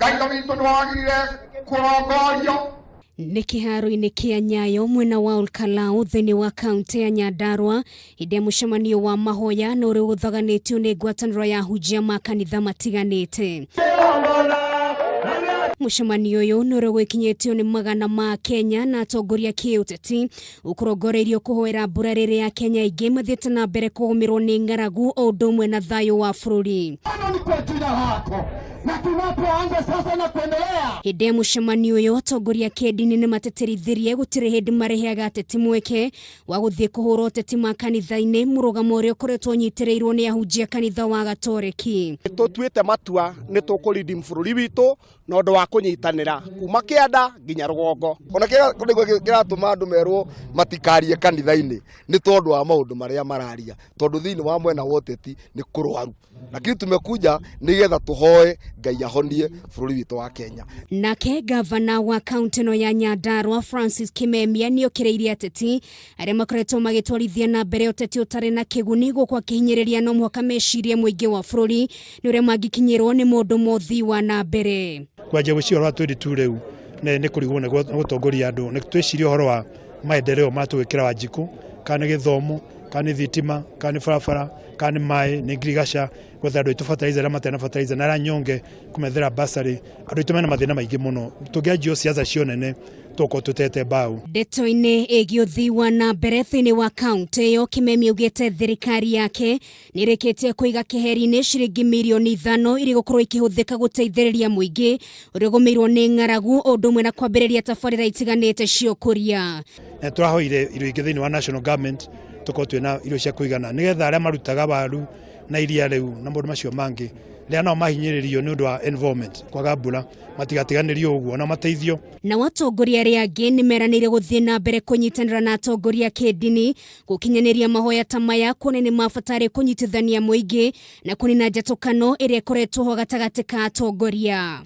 Ngai witũ nĩwagĩrĩire kũrongorio. Nĩ kĩharo-inĩ kĩa Nyayo mwena wa Olkalau thĩinĩ wa kaunti ya Nyandarua hĩndĩ ya mũcemanio wa mahoya na ũrĩa ũthaganĩtio nĩ ngwatanĩro ya ahunjia ma kanitha matiganĩte. Mucemanio ũyũ nĩ ũrĩa gwĩkinyĩtio nĩ magana ma Kenya na atongoria kĩũteti ũkũrongoreirio kũhoera mbura rĩrĩa ya Kenya ingĩ mathiĩte na mbere kũgũmĩrwo nĩ ng'aragu o ũndũ ũmwe na thayũ wa bũrũri. Hĩndĩ ya mũcemanio ũyũ atongoria kĩndini nĩ mateterithirie gũtirĩ hĩndĩ mareheaga ateti mweke wa gũthiĩ kũhũra ũteti ma kanitha-inĩ, mũrũgamo ũrĩa ũkoretwo ũnyitĩrĩirwo nĩ ahunjia kanitha wa Gatoreki. Tũtuĩte matua nĩ tũkũrindi bũrũri witũ na ũndũ wa kũnyitanĩra kuma kĩanda nginya rũgongo. Ona kĩratũma andũ merwo matikarie kanitha-inĩ nĩ tondũ wa maũndũ marĩa mararia, tondũ thĩinĩ wa mwena wa ũteti nĩ kũrwaru. Lakini tumekuja nigetha tuhoe Ngai ahonie bũrũri witũ wa Kenya. Nake gavana wa kaunti ĩno ya Nyandarua Francis Kimemia nĩ okĩrĩirie ateti arĩa makoretwo magĩtwarithia na mbere ũteti ũtarĩ na kĩguni gũkũ akĩhinyĩrĩria no mũhaka mecirie mũingĩ wa bũrũri nĩ ũrĩa mangĩkinyĩrwo nĩ mũndũ mũthii wa na mbere. Kwanja gũcio rwa 22 rĩu nĩ kũrigwo nĩ gũtongoria andũ, nĩ twĩcirie ũhoro wa maendeleo matũgĩkĩra wa njiko kana gĩthomo kana thitima kana barabara kana maĩ nĩ ngirigaca gwetha andũ itũbatariza arĩa matena batariza na aranyonge kũmethera basarĩ andũ itũ mena mathĩna maingĩ mũno tũngĩanjio ciaca cionene tũko tutete mbaũ. Ndeto-inĩ ĩgiĩ ũthii wa na mbere thĩinĩ wa kaunti ĩyo Kimemia augĩte thirikari yake nĩ ĩrĩkĩtie kũiga kĩheri-inĩ ciringi mirioni 5 iria gũkorwo ikĩhũthĩka gũteithĩrĩria mũingĩ ũrĩa ũgũmĩirwo nĩ ng'aragu o ũndũ ũmwe na kwambĩrĩria tabarĩra itiganĩte cia ũkũria. Tũrahoire irio ingĩ thĩinĩ wa national government tuko twina irio cia kuigana nigetha arĩa marutaga waru na iria rĩu na maũndũ macio mangĩ rĩa nao mahinyĩrĩrio nĩ ũndũ wa environment kwaga mbura matigatiganĩrio ũguo na mateithio. Na atongoria arĩa angĩ nĩ meranĩire gũthiĩ na mbere kũnyitanĩra na atongoria kĩndini gũkinyanĩria mahoya ta maya kuona nĩ mabatarĩ kũnyitithania mũingĩ na kũnina njatũkano ĩrĩa ĩkoretwo ho gatagatĩ ka atongoria.